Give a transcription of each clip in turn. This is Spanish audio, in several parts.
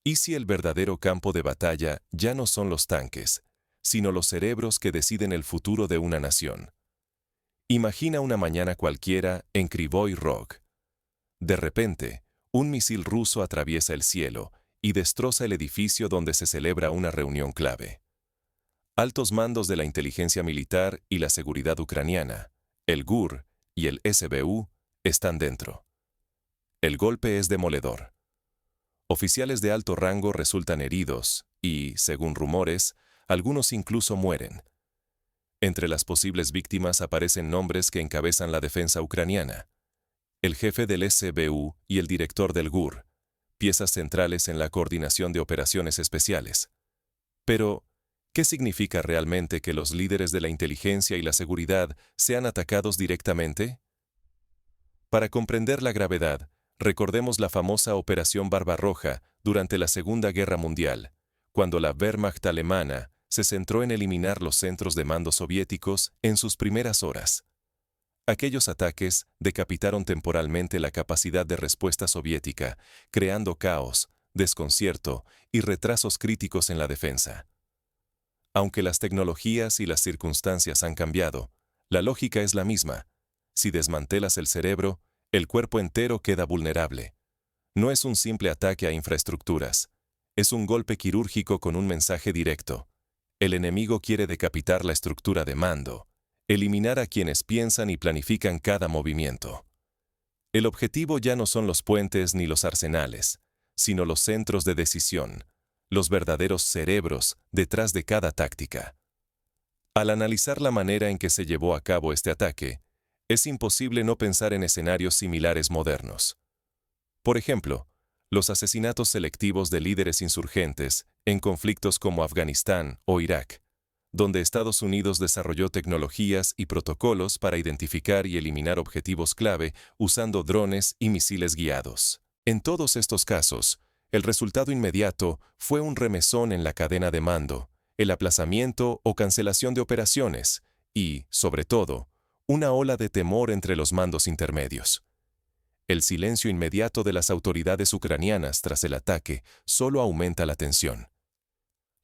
¿Y si el verdadero campo de batalla ya no son los tanques, sino los cerebros que deciden el futuro de una nación? Imagina una mañana cualquiera en Kryvyi Rog. De repente, un misil ruso atraviesa el cielo y destroza el edificio donde se celebra una reunión clave. Altos mandos de la inteligencia militar y la seguridad ucraniana, el GUR y el SBU, están dentro. El golpe es demoledor. Oficiales de alto rango resultan heridos y, según rumores, algunos incluso mueren. Entre las posibles víctimas aparecen nombres que encabezan la defensa ucraniana: el jefe del SBU y el director del GUR, piezas centrales en la coordinación de operaciones especiales. Pero, ¿qué significa realmente que los líderes de la inteligencia y la seguridad sean atacados directamente? Para comprender la gravedad, recordemos la famosa Operación Barbarroja durante la Segunda Guerra Mundial, cuando la Wehrmacht alemana se centró en eliminar los centros de mando soviéticos en sus primeras horas. Aquellos ataques decapitaron temporalmente la capacidad de respuesta soviética, creando caos, desconcierto y retrasos críticos en la defensa. Aunque las tecnologías y las circunstancias han cambiado, la lógica es la misma. Si desmantelas el cerebro, el cuerpo entero queda vulnerable. No es un simple ataque a infraestructuras. Es un golpe quirúrgico con un mensaje directo. El enemigo quiere decapitar la estructura de mando, eliminar a quienes piensan y planifican cada movimiento. El objetivo ya no son los puentes ni los arsenales, sino los centros de decisión, los verdaderos cerebros detrás de cada táctica. Al analizar la manera en que se llevó a cabo este ataque, es imposible no pensar en escenarios similares modernos. Por ejemplo, los asesinatos selectivos de líderes insurgentes en conflictos como Afganistán o Irak, donde Estados Unidos desarrolló tecnologías y protocolos para identificar y eliminar objetivos clave usando drones y misiles guiados. En todos estos casos, el resultado inmediato fue un remesón en la cadena de mando, el aplazamiento o cancelación de operaciones y, sobre todo, una ola de temor entre los mandos intermedios. El silencio inmediato de las autoridades ucranianas tras el ataque solo aumenta la tensión.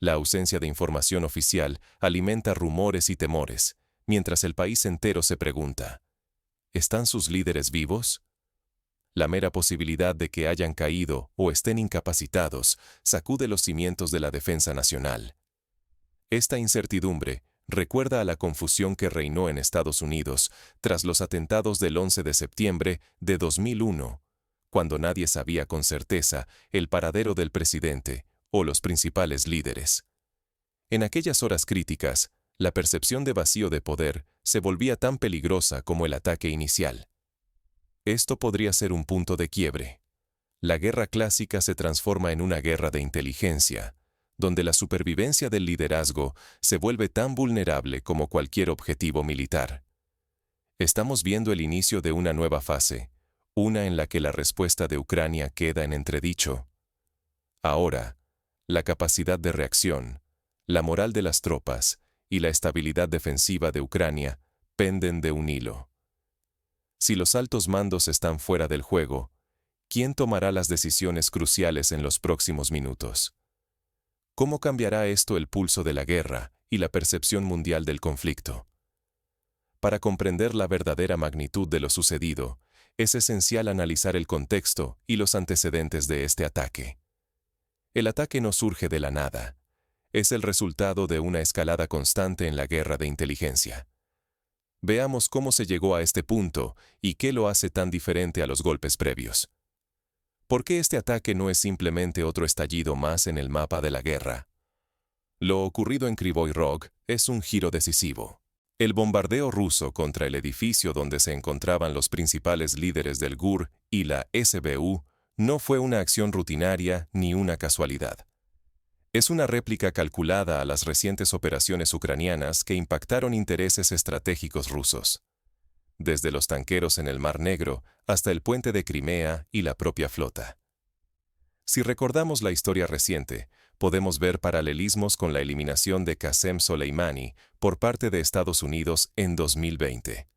La ausencia de información oficial alimenta rumores y temores, mientras el país entero se pregunta: ¿están sus líderes vivos? La mera posibilidad de que hayan caído o estén incapacitados sacude los cimientos de la defensa nacional. Esta incertidumbre recuerda a la confusión que reinó en Estados Unidos tras los atentados del 11 de septiembre de 2001, cuando nadie sabía con certeza el paradero del presidente o los principales líderes. En aquellas horas críticas, la percepción de vacío de poder se volvía tan peligrosa como el ataque inicial. Esto podría ser un punto de quiebre. La guerra clásica se transforma en una guerra de inteligencia, donde la supervivencia del liderazgo se vuelve tan vulnerable como cualquier objetivo militar. Estamos viendo el inicio de una nueva fase, una en la que la respuesta de Ucrania queda en entredicho. Ahora, la capacidad de reacción, la moral de las tropas y la estabilidad defensiva de Ucrania penden de un hilo. Si los altos mandos están fuera del juego, ¿quién tomará las decisiones cruciales en los próximos minutos? ¿Cómo cambiará esto el pulso de la guerra y la percepción mundial del conflicto? Para comprender la verdadera magnitud de lo sucedido, es esencial analizar el contexto y los antecedentes de este ataque. El ataque no surge de la nada. Es el resultado de una escalada constante en la guerra de inteligencia. Veamos cómo se llegó a este punto y qué lo hace tan diferente a los golpes previos. ¿Por qué este ataque no es simplemente otro estallido más en el mapa de la guerra? Lo ocurrido en Kryvyi Rog es un giro decisivo. El bombardeo ruso contra el edificio donde se encontraban los principales líderes del GUR y la SBU no fue una acción rutinaria ni una casualidad. Es una réplica calculada a las recientes operaciones ucranianas que impactaron intereses estratégicos rusos, desde los tanqueros en el Mar Negro hasta el puente de Crimea y la propia flota. Si recordamos la historia reciente, podemos ver paralelismos con la eliminación de Qasem Soleimani por parte de Estados Unidos en 2020.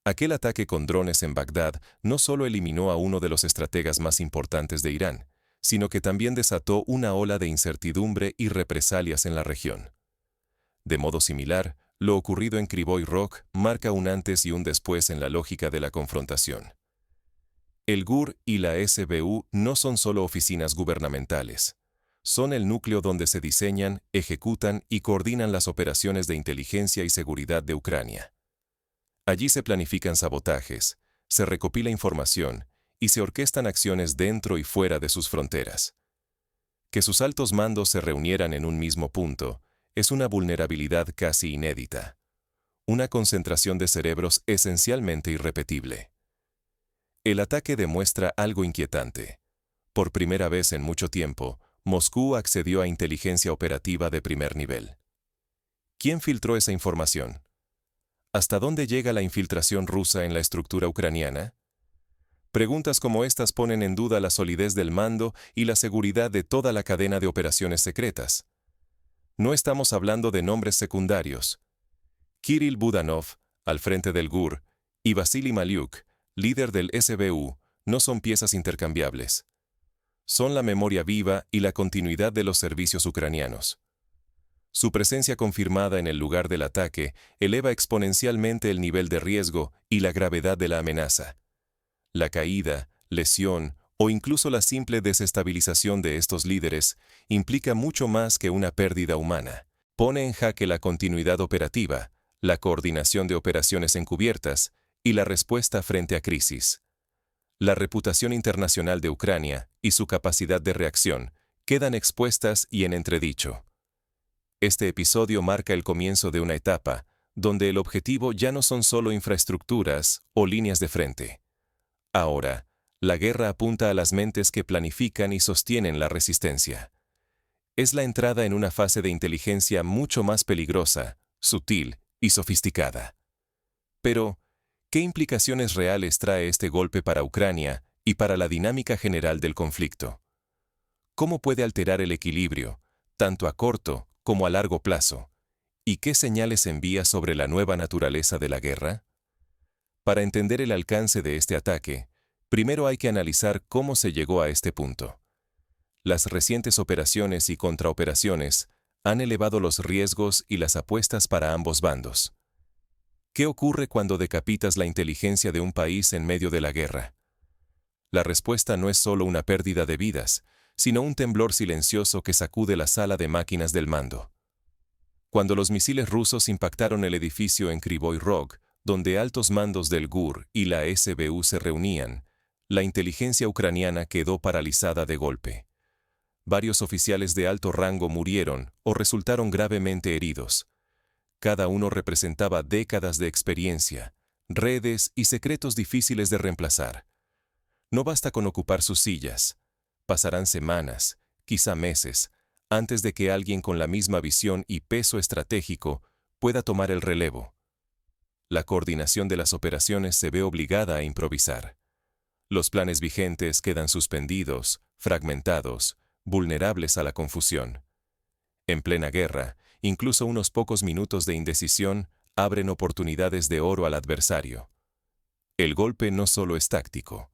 Aquel ataque con drones en Bagdad no solo eliminó a uno de los estrategas más importantes de Irán, sino que también desató una ola de incertidumbre y represalias en la región. De modo similar, lo ocurrido en Krivoy Rog marca un antes y un después en la lógica de la confrontación. El GUR y la SBU no son solo oficinas gubernamentales. Son el núcleo donde se diseñan, ejecutan y coordinan las operaciones de inteligencia y seguridad de Ucrania. Allí se planifican sabotajes, se recopila información y se orquestan acciones dentro y fuera de sus fronteras. Que sus altos mandos se reunieran en un mismo punto es una vulnerabilidad casi inédita. Una concentración de cerebros esencialmente irrepetible. El ataque demuestra algo inquietante. Por primera vez en mucho tiempo, Moscú accedió a inteligencia operativa de primer nivel. ¿Quién filtró esa información? ¿Hasta dónde llega la infiltración rusa en la estructura ucraniana? Preguntas como estas ponen en duda la solidez del mando y la seguridad de toda la cadena de operaciones secretas. No estamos hablando de nombres secundarios. Kirill Budanov, al frente del GUR, y Vasily Maliuk, líder del SBU, no son piezas intercambiables. Son la memoria viva y la continuidad de los servicios ucranianos. Su presencia confirmada en el lugar del ataque eleva exponencialmente el nivel de riesgo y la gravedad de la amenaza. La caída, lesión o incluso la simple desestabilización de estos líderes implica mucho más que una pérdida humana. Pone en jaque la continuidad operativa, la coordinación de operaciones encubiertas y la respuesta frente a crisis. La reputación internacional de Ucrania y su capacidad de reacción quedan expuestas y en entredicho. Este episodio marca el comienzo de una etapa donde el objetivo ya no son solo infraestructuras o líneas de frente. Ahora, la guerra apunta a las mentes que planifican y sostienen la resistencia. Es la entrada en una fase de inteligencia mucho más peligrosa, sutil y sofisticada. Pero, ¿qué implicaciones reales trae este golpe para Ucrania y para la dinámica general del conflicto? ¿Cómo puede alterar el equilibrio, tanto a corto como a largo plazo? ¿Y qué señales envía sobre la nueva naturaleza de la guerra? Para entender el alcance de este ataque, primero hay que analizar cómo se llegó a este punto. Las recientes operaciones y contraoperaciones han elevado los riesgos y las apuestas para ambos bandos. ¿Qué ocurre cuando decapitas la inteligencia de un país en medio de la guerra? La respuesta no es solo una pérdida de vidas, sino un temblor silencioso que sacude la sala de máquinas del mando. Cuando los misiles rusos impactaron el edificio en Krivoy Rog, donde altos mandos del GUR y la SBU se reunían, la inteligencia ucraniana quedó paralizada de golpe. Varios oficiales de alto rango murieron o resultaron gravemente heridos. Cada uno representaba décadas de experiencia, redes y secretos difíciles de reemplazar. No basta con ocupar sus sillas. Pasarán semanas, quizá meses, antes de que alguien con la misma visión y peso estratégico pueda tomar el relevo. La coordinación de las operaciones se ve obligada a improvisar. Los planes vigentes quedan suspendidos, fragmentados, vulnerables a la confusión. En plena guerra, incluso unos pocos minutos de indecisión abren oportunidades de oro al adversario. El golpe no solo es táctico.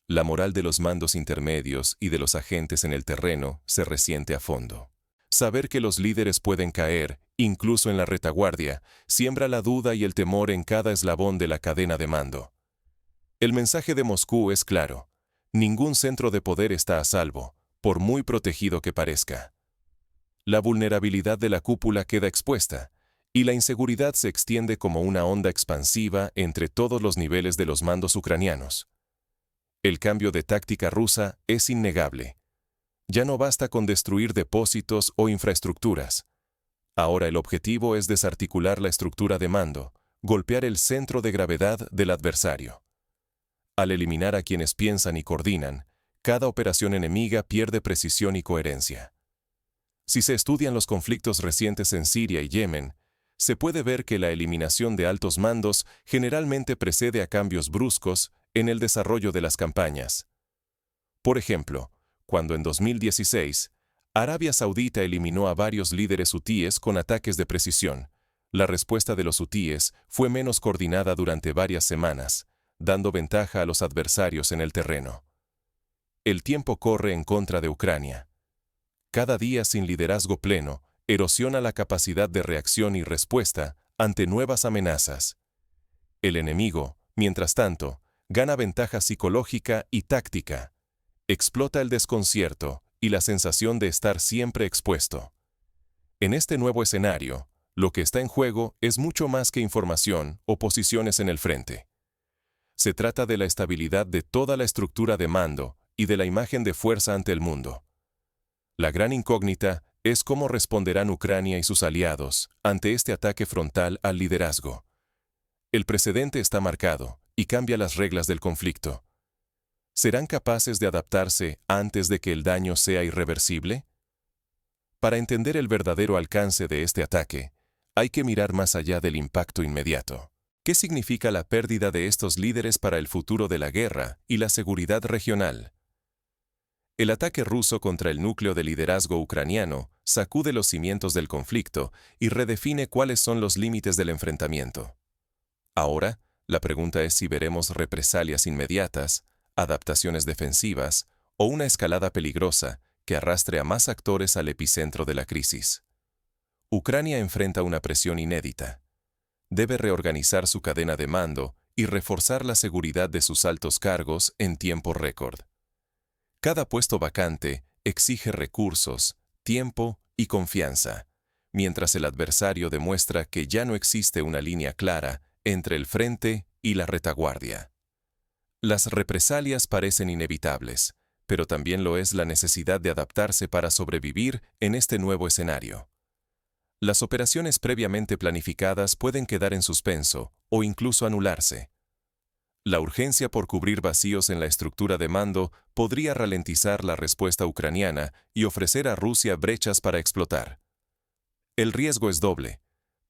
La moral de los mandos intermedios y de los agentes en el terreno se resiente a fondo. Saber que los líderes pueden caer, incluso en la retaguardia, siembra la duda y el temor en cada eslabón de la cadena de mando. El mensaje de Moscú es claro: ningún centro de poder está a salvo, por muy protegido que parezca. La vulnerabilidad de la cúpula queda expuesta, y la inseguridad se extiende como una onda expansiva entre todos los niveles de los mandos ucranianos. El cambio de táctica rusa es innegable. Ya no basta con destruir depósitos o infraestructuras. Ahora el objetivo es desarticular la estructura de mando, golpear el centro de gravedad del adversario. Al eliminar a quienes piensan y coordinan, cada operación enemiga pierde precisión y coherencia. Si se estudian los conflictos recientes en Siria y Yemen, se puede ver que la eliminación de altos mandos generalmente precede a cambios bruscos en el desarrollo de las campañas. Por ejemplo, cuando en 2016, Arabia Saudita eliminó a varios líderes hutíes con ataques de precisión, la respuesta de los hutíes fue menos coordinada durante varias semanas, dando ventaja a los adversarios en el terreno. El tiempo corre en contra de Ucrania. Cada día sin liderazgo pleno erosiona la capacidad de reacción y respuesta ante nuevas amenazas. El enemigo, mientras tanto, gana ventaja psicológica y táctica. Explota el desconcierto y la sensación de estar siempre expuesto. En este nuevo escenario, lo que está en juego es mucho más que información o posiciones en el frente. Se trata de la estabilidad de toda la estructura de mando y de la imagen de fuerza ante el mundo. La gran incógnita es cómo responderán Ucrania y sus aliados ante este ataque frontal al liderazgo. El precedente está marcado y cambia las reglas del conflicto. ¿Serán capaces de adaptarse antes de que el daño sea irreversible? Para entender el verdadero alcance de este ataque, hay que mirar más allá del impacto inmediato. ¿Qué significa la pérdida de estos líderes para el futuro de la guerra y la seguridad regional? El ataque ruso contra el núcleo de liderazgo ucraniano sacude los cimientos del conflicto y redefine cuáles son los límites del enfrentamiento. Ahora, la pregunta es si veremos represalias inmediatas, adaptaciones defensivas o una escalada peligrosa que arrastre a más actores al epicentro de la crisis. Ucrania enfrenta una presión inédita. Debe reorganizar su cadena de mando y reforzar la seguridad de sus altos cargos en tiempo récord. Cada puesto vacante exige recursos, tiempo y confianza, mientras el adversario demuestra que ya no existe una línea clara entre el frente y la retaguardia. Las represalias parecen inevitables, pero también lo es la necesidad de adaptarse para sobrevivir en este nuevo escenario. Las operaciones previamente planificadas pueden quedar en suspenso o incluso anularse. La urgencia por cubrir vacíos en la estructura de mando podría ralentizar la respuesta ucraniana y ofrecer a Rusia brechas para explotar. El riesgo es doble: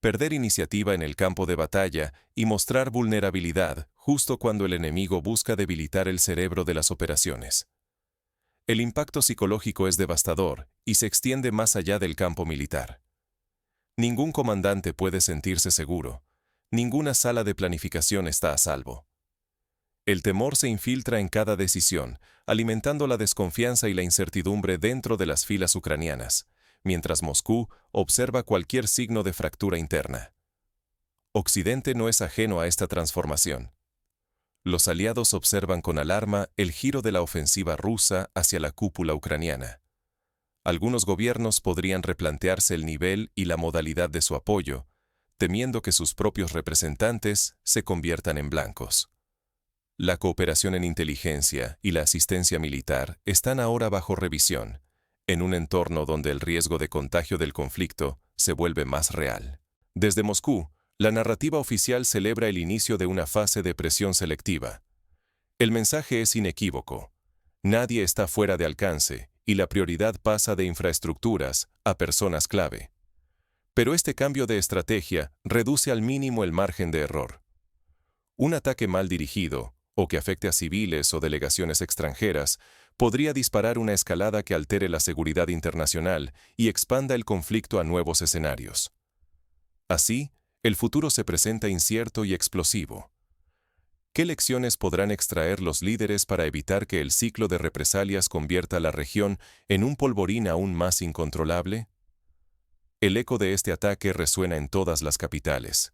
perder iniciativa en el campo de batalla y mostrar vulnerabilidad justo cuando el enemigo busca debilitar el cerebro de las operaciones. El impacto psicológico es devastador y se extiende más allá del campo militar. Ningún comandante puede sentirse seguro. Ninguna sala de planificación está a salvo. El temor se infiltra en cada decisión, alimentando la desconfianza y la incertidumbre dentro de las filas ucranianas, mientras Moscú observa cualquier signo de fractura interna. Occidente no es ajeno a esta transformación. Los aliados observan con alarma el giro de la ofensiva rusa hacia la cúpula ucraniana. Algunos gobiernos podrían replantearse el nivel y la modalidad de su apoyo, temiendo que sus propios representantes se conviertan en blancos. La cooperación en inteligencia y la asistencia militar están ahora bajo revisión, en un entorno donde el riesgo de contagio del conflicto se vuelve más real. Desde Moscú, la narrativa oficial celebra el inicio de una fase de presión selectiva. El mensaje es inequívoco: nadie está fuera de alcance y la prioridad pasa de infraestructuras a personas clave. Pero este cambio de estrategia reduce al mínimo el margen de error. Un ataque mal dirigido, o que afecte a civiles o delegaciones extranjeras, podría disparar una escalada que altere la seguridad internacional y expanda el conflicto a nuevos escenarios. Así, el futuro se presenta incierto y explosivo. ¿Qué lecciones podrán extraer los líderes para evitar que el ciclo de represalias convierta a la región en un polvorín aún más incontrolable? El eco de este ataque resuena en todas las capitales.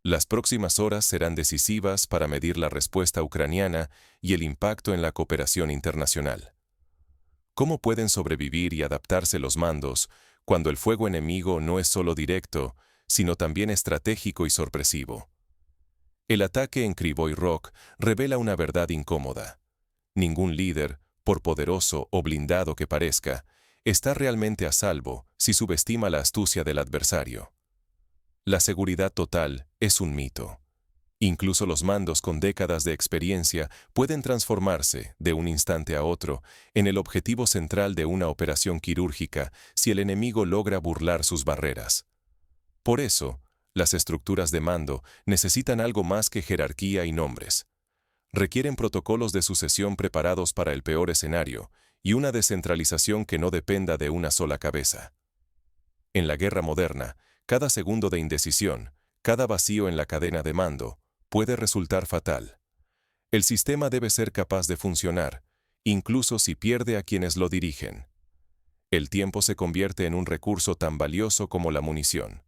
Las próximas horas serán decisivas para medir la respuesta ucraniana y el impacto en la cooperación internacional. ¿Cómo pueden sobrevivir y adaptarse los mandos cuando el fuego enemigo no es solo directo, sino también estratégico y sorpresivo? El ataque en Kryvyi Rog revela una verdad incómoda. Ningún líder, por poderoso o blindado que parezca, está realmente a salvo si subestima la astucia del adversario. La seguridad total es un mito. Incluso los mandos con décadas de experiencia pueden transformarse, de un instante a otro, en el objetivo central de una operación quirúrgica si el enemigo logra burlar sus barreras. Por eso, las estructuras de mando necesitan algo más que jerarquía y nombres. Requieren protocolos de sucesión preparados para el peor escenario y una descentralización que no dependa de una sola cabeza. En la guerra moderna, cada segundo de indecisión, cada vacío en la cadena de mando, puede resultar fatal. El sistema debe ser capaz de funcionar, incluso si pierde a quienes lo dirigen. El tiempo se convierte en un recurso tan valioso como la munición.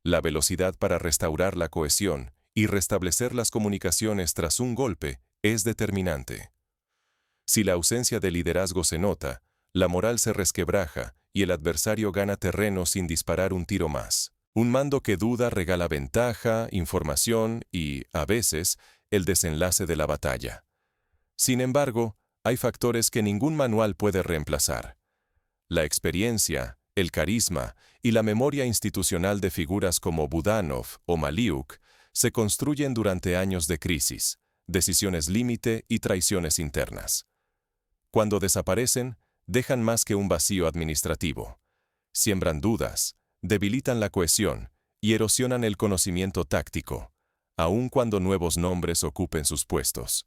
La velocidad para restaurar la cohesión y restablecer las comunicaciones tras un golpe es determinante. Si la ausencia de liderazgo se nota, la moral se resquebraja y el adversario gana terreno sin disparar un tiro más. Un mando que duda regala ventaja, información y, a veces, el desenlace de la batalla. Sin embargo, hay factores que ningún manual puede reemplazar. La experiencia, el carisma y la memoria institucional de figuras como Budanov o Maliuk se construyen durante años de crisis, decisiones límite y traiciones internas. Cuando desaparecen, dejan más que un vacío administrativo. Siembran dudas, debilitan la cohesión y erosionan el conocimiento táctico, aun cuando nuevos nombres ocupen sus puestos.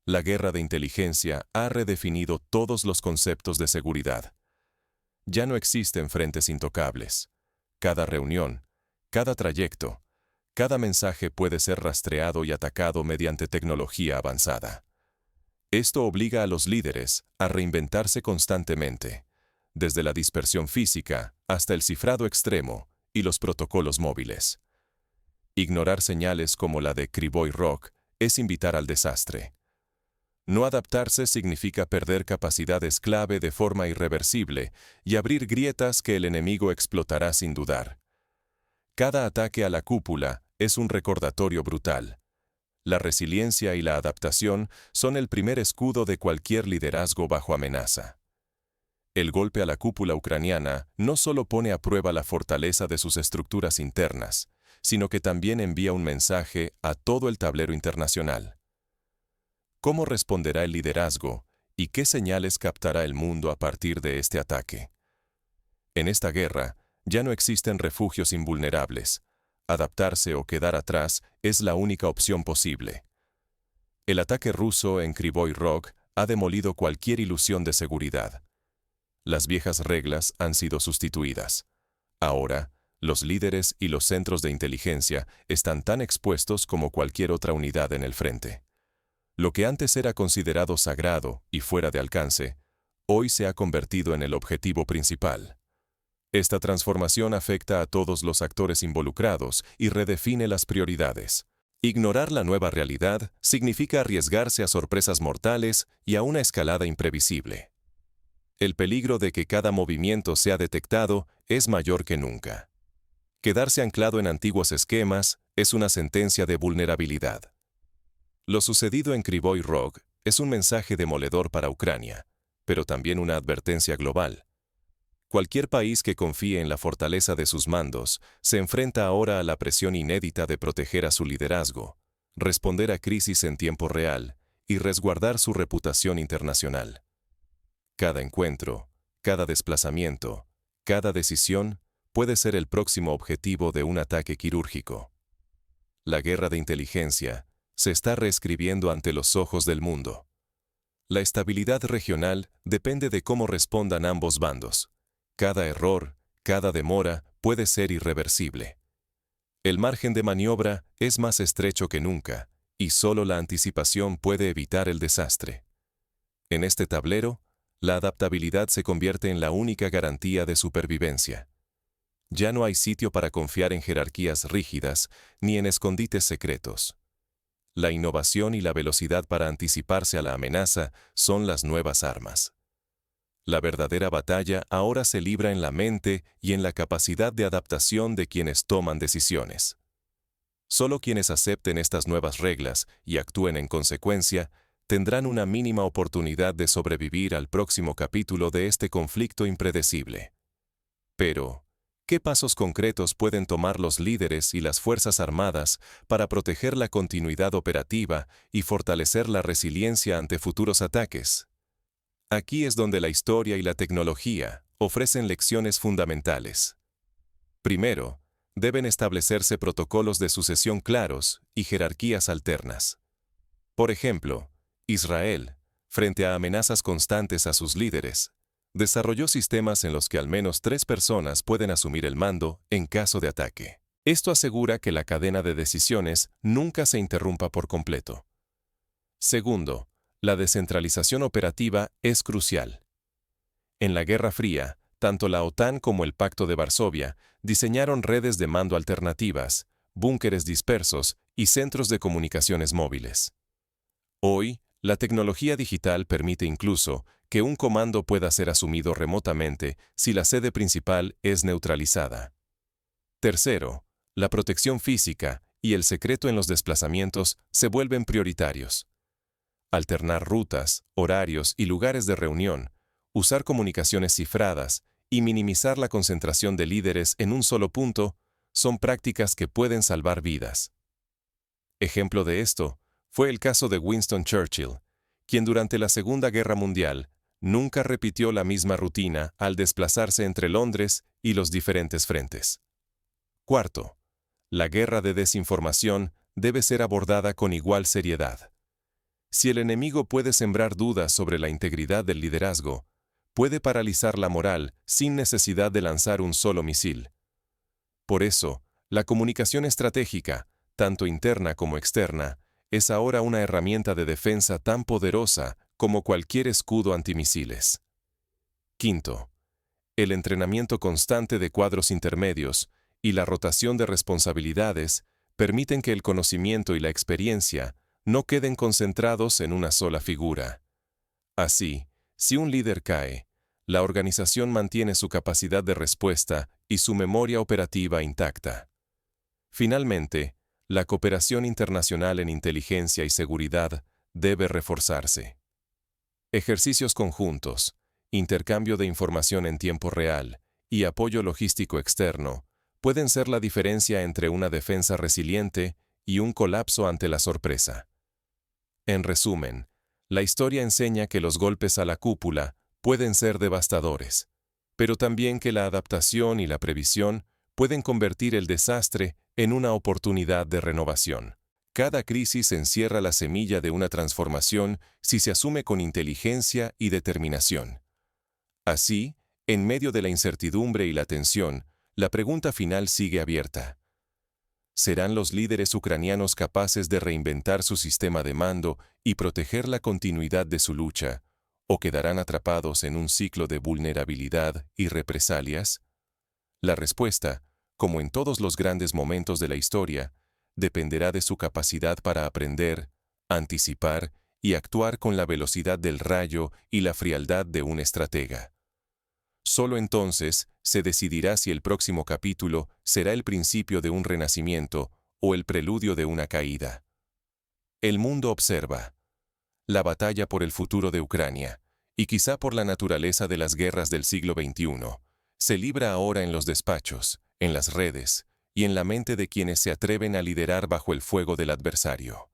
La guerra de inteligencia ha redefinido todos los conceptos de seguridad. Ya no existen frentes intocables. Cada reunión, cada trayecto, cada mensaje puede ser rastreado y atacado mediante tecnología avanzada. Esto obliga a los líderes a reinventarse constantemente, desde la dispersión física hasta el cifrado extremo y los protocolos móviles. Ignorar señales como la de Krivoy Rog es invitar al desastre. No adaptarse significa perder capacidades clave de forma irreversible y abrir grietas que el enemigo explotará sin dudar. Cada ataque a la cúpula es un recordatorio brutal. La resiliencia y la adaptación son el primer escudo de cualquier liderazgo bajo amenaza. El golpe a la cúpula ucraniana no solo pone a prueba la fortaleza de sus estructuras internas, sino que también envía un mensaje a todo el tablero internacional. ¿Cómo responderá el liderazgo y qué señales captará el mundo a partir de este ataque? En esta guerra, ya no existen refugios invulnerables. Adaptarse o quedar atrás es la única opción posible. El ataque ruso en Krivoy Rog ha demolido cualquier ilusión de seguridad. Las viejas reglas han sido sustituidas. Ahora, los líderes y los centros de inteligencia están tan expuestos como cualquier otra unidad en el frente. Lo que antes era considerado sagrado y fuera de alcance, hoy se ha convertido en el objetivo principal. Esta transformación afecta a todos los actores involucrados y redefine las prioridades. Ignorar la nueva realidad significa arriesgarse a sorpresas mortales y a una escalada imprevisible. El peligro de que cada movimiento sea detectado es mayor que nunca. Quedarse anclado en antiguos esquemas es una sentencia de vulnerabilidad. Lo sucedido en Krivoy Rog es un mensaje demoledor para Ucrania, pero también una advertencia global. Cualquier país que confíe en la fortaleza de sus mandos se enfrenta ahora a la presión inédita de proteger a su liderazgo, responder a crisis en tiempo real y resguardar su reputación internacional. Cada encuentro, cada desplazamiento, cada decisión puede ser el próximo objetivo de un ataque quirúrgico. La guerra de inteligencia se está reescribiendo ante los ojos del mundo. La estabilidad regional depende de cómo respondan ambos bandos. Cada error, cada demora puede ser irreversible. El margen de maniobra es más estrecho que nunca, y solo la anticipación puede evitar el desastre. En este tablero, la adaptabilidad se convierte en la única garantía de supervivencia. Ya no hay sitio para confiar en jerarquías rígidas ni en escondites secretos. La innovación y la velocidad para anticiparse a la amenaza son las nuevas armas. La verdadera batalla ahora se libra en la mente y en la capacidad de adaptación de quienes toman decisiones. Solo quienes acepten estas nuevas reglas y actúen en consecuencia tendrán una mínima oportunidad de sobrevivir al próximo capítulo de este conflicto impredecible. Pero, ¿qué pasos concretos pueden tomar los líderes y las Fuerzas Armadas para proteger la continuidad operativa y fortalecer la resiliencia ante futuros ataques? Aquí es donde la historia y la tecnología ofrecen lecciones fundamentales. Primero, deben establecerse protocolos de sucesión claros y jerarquías alternas. Por ejemplo, Israel, frente a amenazas constantes a sus líderes, desarrolló sistemas en los que al menos 3 personas pueden asumir el mando en caso de ataque. Esto asegura que la cadena de decisiones nunca se interrumpa por completo. Segundo, La descentralización operativa es crucial. En la Guerra Fría, tanto la OTAN como el Pacto de Varsovia diseñaron redes de mando alternativas, búnkeres dispersos y centros de comunicaciones móviles. Hoy, la tecnología digital permite incluso que un comando pueda ser asumido remotamente si la sede principal es neutralizada. Tercero, la protección física y el secreto en los desplazamientos se vuelven prioritarios. Alternar rutas, horarios y lugares de reunión, usar comunicaciones cifradas y minimizar la concentración de líderes en un solo punto son prácticas que pueden salvar vidas. Ejemplo de esto fue el caso de Winston Churchill, quien durante la Segunda Guerra Mundial nunca repitió la misma rutina al desplazarse entre Londres y los diferentes frentes. Cuarto, la guerra de desinformación debe ser abordada con igual seriedad. Si el enemigo puede sembrar dudas sobre la integridad del liderazgo, puede paralizar la moral sin necesidad de lanzar un solo misil. Por eso, la comunicación estratégica, tanto interna como externa, es ahora una herramienta de defensa tan poderosa como cualquier escudo antimisiles. Quinto, el entrenamiento constante de cuadros intermedios y la rotación de responsabilidades permiten que el conocimiento y la experiencia no queden concentrados en una sola figura. Así, si un líder cae, la organización mantiene su capacidad de respuesta y su memoria operativa intacta. Finalmente, la cooperación internacional en inteligencia y seguridad debe reforzarse. Ejercicios conjuntos, intercambio de información en tiempo real y apoyo logístico externo pueden ser la diferencia entre una defensa resiliente y un colapso ante la sorpresa. En resumen, la historia enseña que los golpes a la cúpula pueden ser devastadores, pero también que la adaptación y la previsión pueden convertir el desastre en una oportunidad de renovación. Cada crisis encierra la semilla de una transformación si se asume con inteligencia y determinación. Así, en medio de la incertidumbre y la tensión, la pregunta final sigue abierta. ¿Serán los líderes ucranianos capaces de reinventar su sistema de mando y proteger la continuidad de su lucha, o quedarán atrapados en un ciclo de vulnerabilidad y represalias? La respuesta, como en todos los grandes momentos de la historia, dependerá de su capacidad para aprender, anticipar y actuar con la velocidad del rayo y la frialdad de un estratega. Solo entonces se decidirá si el próximo capítulo será el principio de un renacimiento o el preludio de una caída. El mundo observa. La batalla por el futuro de Ucrania, y quizá por la naturaleza de las guerras del siglo XXI, se libra ahora en los despachos, en las redes y en la mente de quienes se atreven a liderar bajo el fuego del adversario.